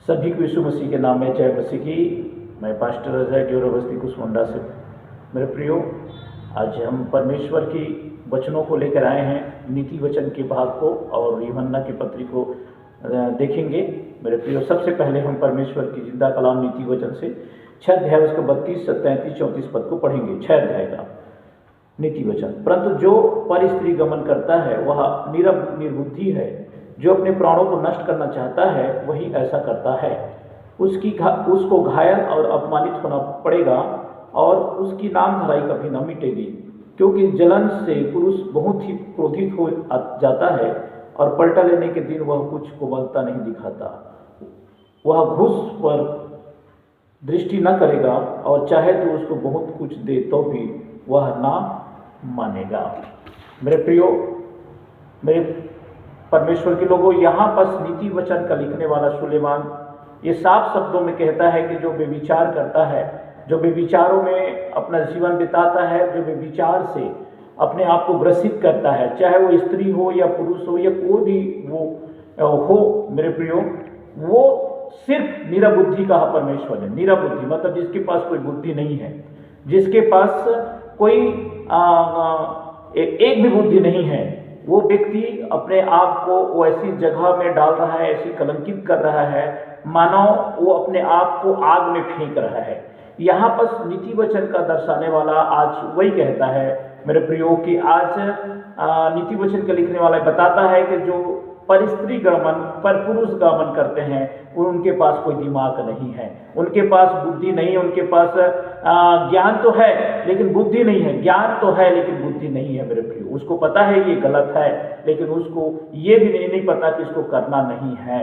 सभी को यीशु मसीह के नाम में जय मसीह की। मैं पास्टर अजय ड्योराबस्ती कुसमुंडा से। मेरे प्रियो, आज हम परमेश्वर की वचनों को लेकर आए हैं, नीति वचन के भाग को और यूहन्ना की पत्री को देखेंगे। मेरे प्रियो, सबसे पहले हम परमेश्वर की जिंदा कलाम नीति वचन से 6 अध्याय उसके 32, 33, 34 पद को पढ़ेंगे। 6 अध्याय का नीति वचन। परंतु जो पर स्त्री गमन करता है वह निर्बुद्धि है, जो अपने प्राणों को नष्ट करना चाहता है वही ऐसा करता है। उसको घायल और अपमानित होना पड़ेगा और उसकी नाम धराई कभी न मिटेगी, क्योंकि जलन से पुरुष बहुत ही क्रोधित हो जाता है और पलटा लेने के दिन वह कुछ कोमलता नहीं दिखाता। वह घूस पर दृष्टि न करेगा और चाहे तो उसको बहुत कुछ दे तो भी वह ना मानेगा। मेरे प्रियो, मेरे परमेश्वर के लोगों, यहाँ पर नीति वचन का लिखने वाला सुलेमान ये साफ शब्दों में कहता है कि जो व्यभिचार करता है, जो व्यभिचारों में अपना जीवन बिताता है, जो व्यभिचार से अपने आप को ग्रसित करता है, चाहे वो स्त्री हो या पुरुष हो या कोई भी वो हो, मेरे प्रियो, वो सिर्फ निरबुद्धि का परमेश्वर है। निरबुद्धि मतलब जिसके पास कोई बुद्धि नहीं है, जिसके पास कोई एक भी बुद्धि नहीं है, वो व्यक्ति अपने आप को वो ऐसी जगह में डाल रहा है, ऐसी कलंकित कर रहा है, मानो वो अपने आप को आग में फेंक रहा है। यहाँ पर नीति वचन का दर्शाने वाला आज वही कहता है, मेरे प्रियो, कि आज नीति वचन का लिखने वाला बताता है कि जो पर स्त्री गमन पर पुरुष गमन करते हैं उनके पास कोई दिमाग नहीं है, उनके पास बुद्धि नहीं है, उनके पास ज्ञान तो है लेकिन बुद्धि नहीं है, ज्ञान तो है लेकिन बुद्धि नहीं है। मेरे प्रियो, उसको पता है ये गलत है, लेकिन उसको ये भी नहीं पता कि इसको करना नहीं है।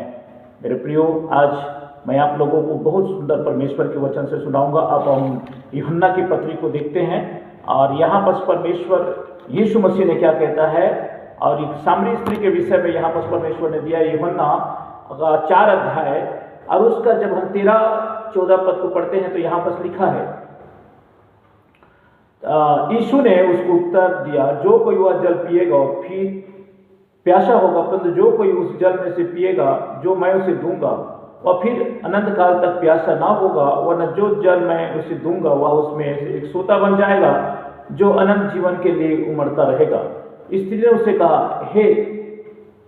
मेरे प्रियो, आज मैं आप लोगों को बहुत सुंदर परमेश्वर के वचन से सुनाऊंगा। अब हम यूहन्ना की पत्री को देखते हैं और यहाँ पर परमेश्वर यीशु मसीह ने क्या कहता है और एक सामरी स्त्री के विषय में यहाँ पर परमेश्वर ने दिया। यूहन्ना 4 अध्याय और उसका जब हम 13-14 पद को पढ़ते हैं तो यहाँ पर लिखा है, यीशु ने उसको उत्तर दिया, जो कोई वह जल पिएगा फिर प्यासा होगा, परंतु जो कोई उस जल में से पिएगा जो मैं उसे दूंगा और फिर अनंत काल तक प्यासा ना होगा, वरना जो जल मैं उसे दूंगा वह उसमें से एक सोता बन जाएगा जो अनंत जीवन के लिए उमड़ता रहेगा। स्त्री ने उससे कहा, हे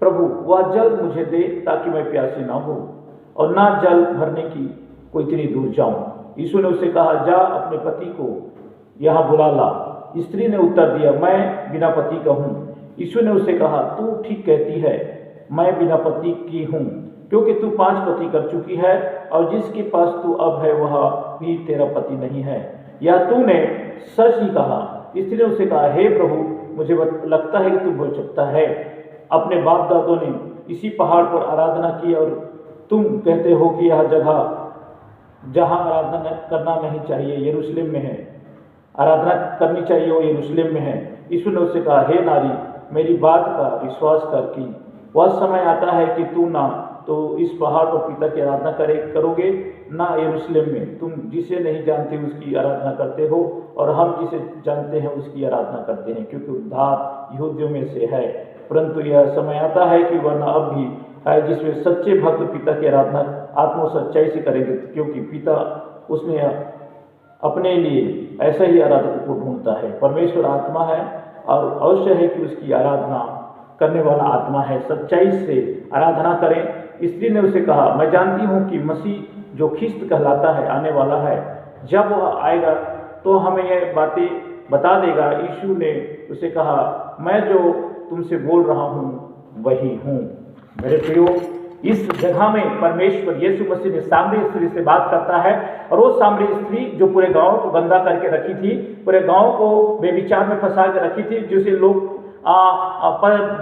प्रभु, वह जल मुझे दे ताकि मैं प्यासी ना हो और ना जल भरने की कोई इतनी दूर जाऊं। यीशु ने उससे कहा, जा अपने पति को यहाँ बुला ला। स्त्री ने उत्तर दिया, मैं बिना पति का हूँ। यीशु ने उससे कहा, तू ठीक कहती है, मैं बिना पति की हूँ, क्योंकि तू 5 पति कर चुकी है और जिसके पास तू अब है वह भी तेरा पति नहीं है। यह तूने सच ही कहा। स्त्री ने उससे कहा, हे प्रभु, मुझे लगता है कि तू बोल सकता है। अपने बाप दादों ने इसी पहाड़ पर आराधना की और तुम कहते हो कि यह जगह जहाँ आराधना करना नहीं चाहिए यरूशलेम में है, आराधना करनी चाहिए वो यरूशलेम में है। यीशु ने उससे कहा, हे नारी, मेरी बात का विश्वास कर कि वह समय आता है कि तू ना तो इस पहाड़ पर पिता की आराधना करोगे, ना यरूशलेम में। तुम जिसे नहीं जानते उसकी आराधना करते हो और हम जिसे जानते हैं उसकी आराधना करते हैं, क्योंकि उद्धार यहूदियों में से है। परंतु यह समय आता है कि वरना अब भी है जिसमें सच्चे भक्त पिता की आराधना आत्मा सच्चाई से करेंगे, क्योंकि पिता उसने अपने लिए ऐसा ही आराधक को ढूंढता है। परमेश्वर आत्मा है और अवश्य है कि उसकी आराधना करने वाला आत्मा है। सच्चाई से आराधना करें। स्त्री ने उसे कहा, मैं जानती हूँ कि मसीह जो ख्रिस्त कहलाता है आने वाला है, जब वह आएगा तो हमें यह बातें बता देगा। यीशु ने उसे कहा, मैं जो तुमसे बोल रहा हूँ वही हूँ। मेरे प्रियो, इस जगह में परमेश्वर यीशु मसीह ने सामरी स्त्री से बात करता है और वो सामरी स्त्री जो पूरे गांव को गंदा करके रखी थी, पूरे गांव को बेविचार में फंसा के रखी थी, जिसे लोग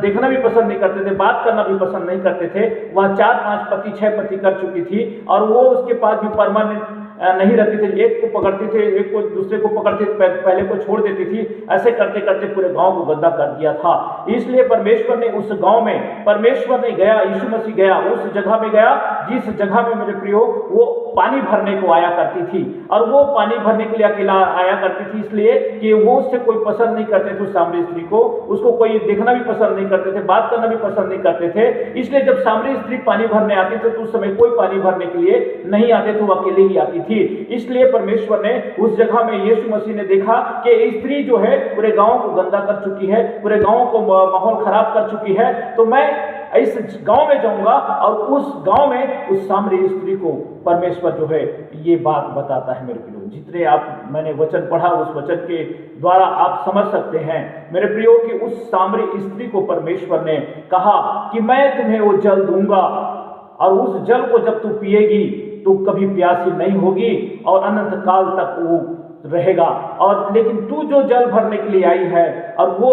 देखना भी पसंद नहीं करते थे, बात करना भी पसंद नहीं करते थे। वह 4-5 पति 6 पति कर चुकी थी और वो उसके पास भी परमानेंट नहीं रहती थी, एक को पकड़ती थी, एक को दूसरे को पकड़ती थी, पहले को छोड़ देती थी। ऐसे करते करते पूरे गांव को गंदा कर दिया था। इसलिए परमेश्वर ने उस गांव में, परमेश्वर ने गया, यीशु मसीह गया, उस जगह में गया जिस जगह में मेरे प्रियो वो पानी भरने को आया करती थी। और वो पानी भरने के लिए अकेला आया करती थी, इसलिए कि वो उससे कोई पसंद नहीं करते थे, सामरी स्त्री को, उसको कोई देखना भी पसंद नहीं करते थे, बात करना भी पसंद नहीं करते थे। इसलिए जब सामरी स्त्री पानी भरने आती थी तो उस समय कोई पानी भरने के लिए नहीं आते थे, वो अकेले ही आती थी। इसलिए परमेश्वर ने उस जगह में, यीशु मसीह ने देखा कि स्त्री जो है पूरे गांव को गंदा कर चुकी है, पूरे गांव को माहौल खराब कर चुकी है, तो मैं इस गांव में जाऊंगा और उस गांव में उस सामरी स्त्री को परमेश्वर जो है ये बात बताता है। मेरे प्रियो, जितने मैंने वचन पढ़ा उस वचन के द्वारा आप समझ सकते हैं मेरे प्रियो कि उस सामरी स्त्री को परमेश्वर ने कहा कि मैं तुम्हें वो जल दूंगा और उस जल को जब तू पिएगी तो कभी प्यासी नहीं होगी और अनंत काल तक वो रहेगा। और लेकिन तू जो जल भरने के लिए आई है और वो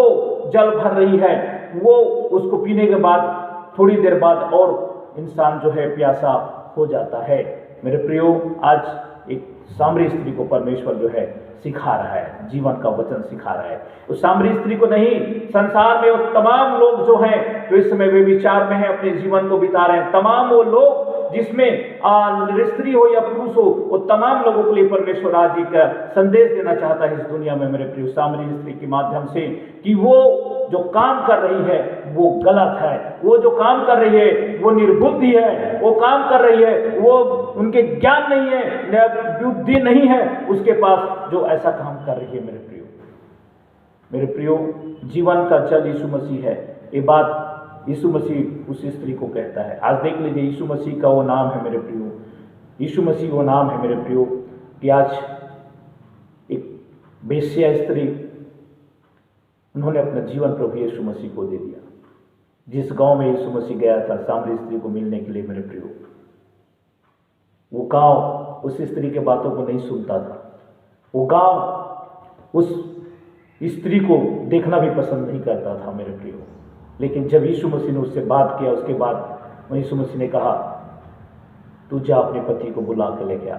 जल भर रही है, वो उसको पीने के बाद थोड़ी देर बाद और इंसान जो है प्यासा हो जाता है। मेरे प्रियो, आज एक सामरी स्त्री को परमेश्वर जो है सिखा रहा है, जीवन का वचन सिखा रहा है। उस सामरी स्त्री को नहीं, संसार में वो तमाम लोग जो हैं जो इस समय वे विचार में हैं, अपने जीवन को बिता रहे हैं, तमाम वो लोग जिसमें स्त्री हो या पुरुष हो, वो तमाम लोगों के लिए परमेश्वर आज एक संदेश देना चाहता है इस दुनिया में मेरे प्रिय, सामरी स्त्री के माध्यम से, कि वो जो काम कर रही है वो गलत है, वो जो काम कर रही है वो निर्बुद्धि है, वो काम कर रही है वो उनके ज्ञान नहीं है, बुद्धि नहीं है उसके पास जो ऐसा काम कर रही है। मेरे प्रियो, जीवन का जल यीशु मसीह है, ये बात यीशु मसीह उस स्त्री को कहता है। आज देख लीजिए, यीशु मसीह का वो नाम है मेरे प्रियो, यीशु मसीह वो नाम है मेरे प्रियो, कि आज एक बेश्या स्त्री, उन्होंने अपना जीवन प्रभु यीशु मसीह को दे दिया। जिस गांव में यीशु मसीह गया था सामरी स्त्री को मिलने के लिए मेरे प्रियो, वो गांव उस स्त्री के बातों को नहीं सुनता था, वो गांव उस स्त्री को देखना भी पसंद नहीं करता था मेरे प्रियो। लेकिन जब यीशु मसीह ने उससे बात किया, उसके बाद यीशु मसीह ने कहा तू जा अपने पति को बुला के लेके आ।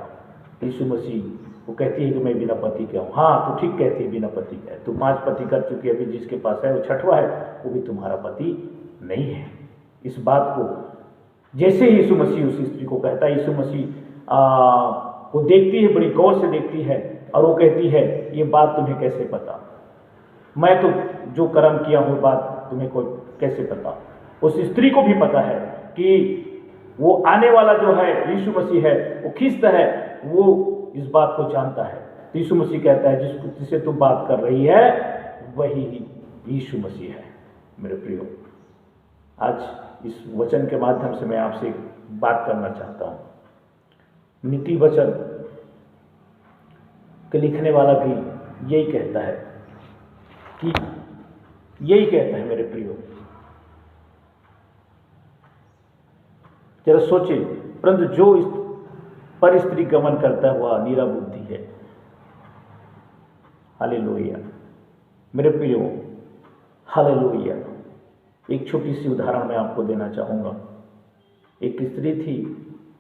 यीशु मसीह वो कहती है कि मैं बिना पति के हूँ। हाँ, तू ठीक कहती है, बिना पति के, तू 5 पति कर चुकी है, अभी जिसके पास है वो 6वां है, वो भी तुम्हारा पति नहीं है। इस बात को जैसे ही यीशु मसीह उस स्त्री को कहता है, यीशु मसीह वो देखती है, बड़ी गौर से देखती है और वो कहती है ये बात तुम्हें कैसे पता, मैं तो जो कर्म किया हूँ बात तुम्हें कोई कैसे पता। उस स्त्री को भी पता है कि वो आने वाला जो है यीशु मसीह है, वो ख्रिस्त है, वो इस बात को जानता है। तो यीशु मसीह कहता है जिससे तुम बात कर रही है वही यीशु मसीह है। मेरे प्रियो, आज इस वचन के माध्यम से मैं आपसे बात करना चाहता हूँ। नीति वचन के लिखने वाला भी यही कहता है कि यही कहता है मेरे प्रियो, जरा सोचे, परंतु जो इस पर स्त्री गमन करता हुआ नीरा बुद्धि है। हालेलुया मेरे प्रियो, हालेलुया। एक छोटी सी उदाहरण मैं आपको देना चाहूँगा। एक स्त्री थी,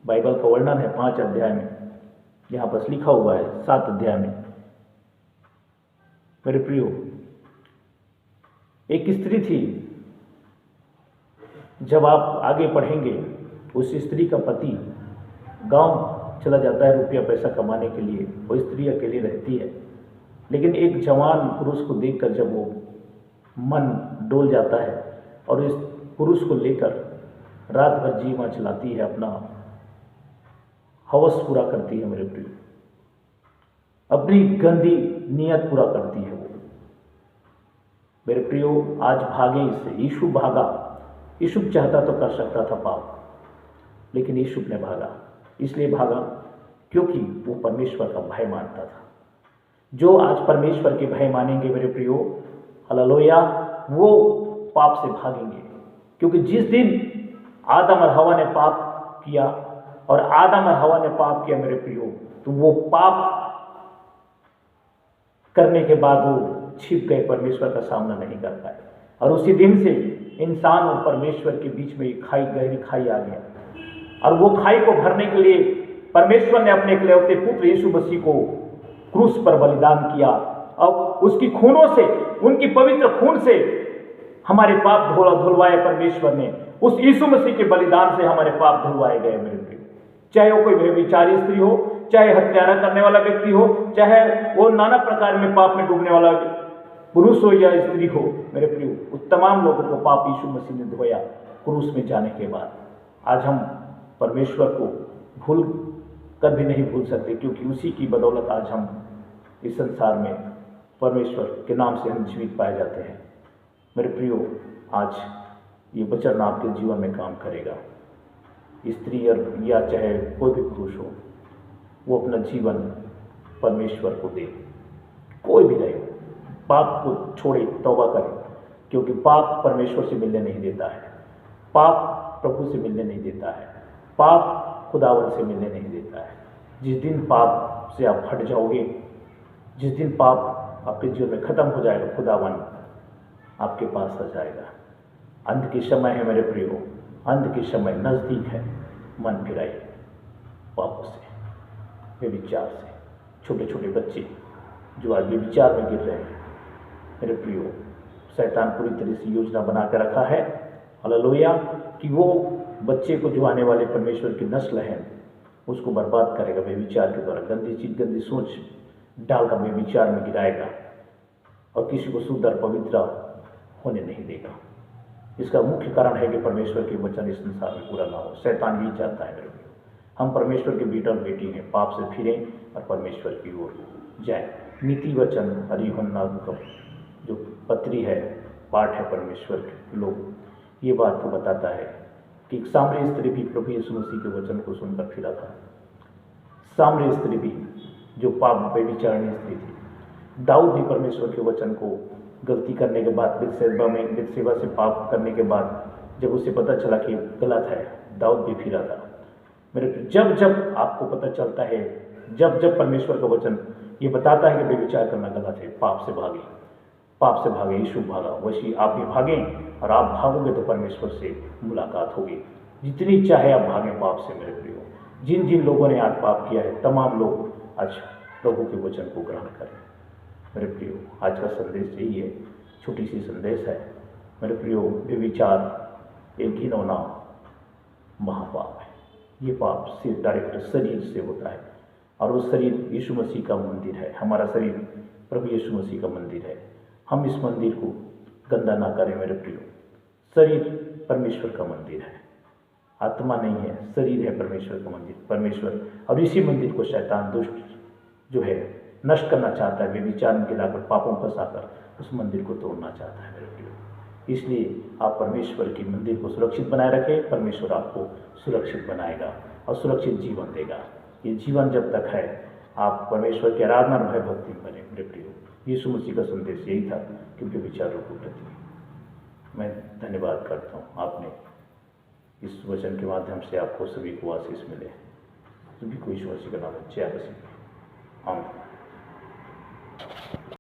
बाइबल का वर्णन है 5 अध्याय में, यहाँ पर लिखा हुआ है 7 अध्याय में। मेरे प्रियो, एक स्त्री थी, जब आप आगे पढ़ेंगे उस स्त्री का पति गांव चला जाता है रुपया पैसा कमाने के लिए, वो स्त्री अकेली रहती है। लेकिन एक जवान पुरुष को देखकर जब वो मन डोल जाता है और इस पुरुष को लेकर रात भर जीवन चलाती है, अपना हवस पूरा करती है। मेरे प्रिय, अपनी गंदी नियत पूरा करती है वो। मेरे प्रियो, आज भागे इससे। यीशु भागा। यीशु चाहता तो कर सकता था पाप, लेकिन यीशु ने भागा। इसलिए भागा क्योंकि वो परमेश्वर का भय मानता था। जो आज परमेश्वर के भय मानेंगे मेरे प्रियो, हालेलुया, वो पाप से भागेंगे। क्योंकि जिस दिन आदम और हवा ने पाप किया और आदम और हवा ने पाप किया मेरे प्रियो, तो वो पाप करने के बाद वो छिप गए, परमेश्वर का सामना नहीं कर पाए। और उसी दिन से इंसान और परमेश्वर के बीच में एक खाई, गहरी खाई आ गया। और वो खाई को भरने के लिए परमेश्वर ने अपने इकलौते पुत्र यीशु मसीह को क्रूस पर बलिदान किया। अब उसकी खूनों से, उनकी पवित्र खून से हमारे पाप धुलवाए परमेश्वर ने। उस यीशु मसीह के बलिदान से हमारे पाप धुलवाए गए मेरे प्रिय। चाहे वो कोई व्यभिचारी स्त्री हो, चाहे हत्यारा करने वाला व्यक्ति हो, चाहे वो नाना प्रकार में पाप में डूबने वाला पुरुष हो या स्त्री हो मेरे प्रिय, उस तमाम लोगों को पाप यीशु मसीह ने धोया क्रूस में जाने के बाद। आज हम परमेश्वर को भूल कर भी नहीं भूल सकते, क्योंकि उसी की बदौलत आज हम इस संसार में परमेश्वर के नाम से हम जीवित पाए जाते हैं। मेरे प्रियो, आज ये वचन आपके जीवन में काम करेगा। स्त्री या चाहे कोई भी पुरुष हो, वो अपना जीवन परमेश्वर को दे। कोई भी रहे, पाप को छोड़े, तौबा करे, क्योंकि पाप परमेश्वर से मिलने नहीं देता है, पाप प्रभु से मिलने नहीं देता है, पाप खुदावन से मिलने नहीं देता है। जिस दिन पाप से आप हट जाओगे, जिस दिन पाप आपके जीवन में खत्म हो जाएगा, खुदावन आपके पास आ जाएगा। अंत के समय है मेरे प्रियो, अंत के समय नजदीक है। मन फिराइए पापों से, व्यभिचार से। छोटे छोटे बच्चे जो आज व्यभिचार में गिर रहे हैं मेरे प्रियो, शैतान पूरी तरह से योजना बना कर रखा है, हालेलुया, कि वो बच्चे को जो आने वाले परमेश्वर की नस्ल है उसको बर्बाद करेगा व्यभिचार के द्वारा। गंदी चीज, गंदी सोच डालकर व्यभिचार में गिराएगा और किसी को शुद्ध और पवित्र होने नहीं देगा। इसका मुख्य कारण है कि परमेश्वर के वचन इस संसार में पूरा ना हो। शैतान यही चाहता है मेरे प्रियो, हम परमेश्वर के बेटा और बेटी हैं, पाप से फिरें और परमेश्वर की ओर जाएं। नीति वचन यूहन्ना का जो पत्री है, पाठ है परमेश्वर के लोग, ये बात को बताता है कि एक सामरी स्त्री भी प्रभु यीशु मसीह के वचन को सुनकर फिरा था। सामरी स्त्री भी जो पाप व्यभिचारिणी स्त्री थी। दाऊद भी परमेश्वर के वचन को गलती करने के बाद, बेतशेबा से पाप करने के बाद जब उसे पता चला कि गलत है, दाऊद भी फिरा था। मेरे जब जब आपको पता चलता है, जब जब परमेश्वर का वचन ये बताता है कि व्यभिचार करना गलत है, पाप से भागे, पाप से भागे, यीशु भागा, वैसी आप भी भागें। और आप भागोगे तो परमेश्वर से मुलाकात होगी। जितनी चाहे आप भागें पाप से मेरे प्रियो। जिन जिन लोगों ने आज पाप किया है, तमाम लोग आज प्रभु के वचन को ग्रहण करें मेरे प्रियो। आज का संदेश यही है, छोटी सी संदेश है मेरे प्रियो। व्यभिचार एक घिनौना महापाप है। ये पाप सिर्फ डायरेक्ट शरीर से होता है, और वो शरीर यीशु मसीह का मंदिर है। हमारा शरीर प्रभु यीशु मसीह का मंदिर है। हम इस मंदिर को गंदा ना करें मेरे प्रियो। शरीर परमेश्वर का मंदिर है, आत्मा नहीं है, शरीर है परमेश्वर का मंदिर। परमेश्वर और इसी मंदिर को शैतान दुष्ट जो है नष्ट करना चाहता है, व्यभिचार में गिराकर, पापों में फंसाकर उस मंदिर को तोड़ना चाहता है मेरे प्रियो। इसलिए आप परमेश्वर के मंदिर को सुरक्षित बनाए रखें, परमेश्वर आपको सुरक्षित बनाएगा और सुरक्षित जीवन देगा। ये जीवन जब तक है, आप परमेश्वर की आराधना और भय भक्ति बने मेरे प्रियो। यीशु मसीह का संदेश यही था कि व्यभिचारों को प्रति मैं धन्यवाद करता हूँ। आपने इस वचन के माध्यम से आपको सभी को आशीष मिले। सभी को यीशु मसीह का नाम में जय मसीह। आमीन।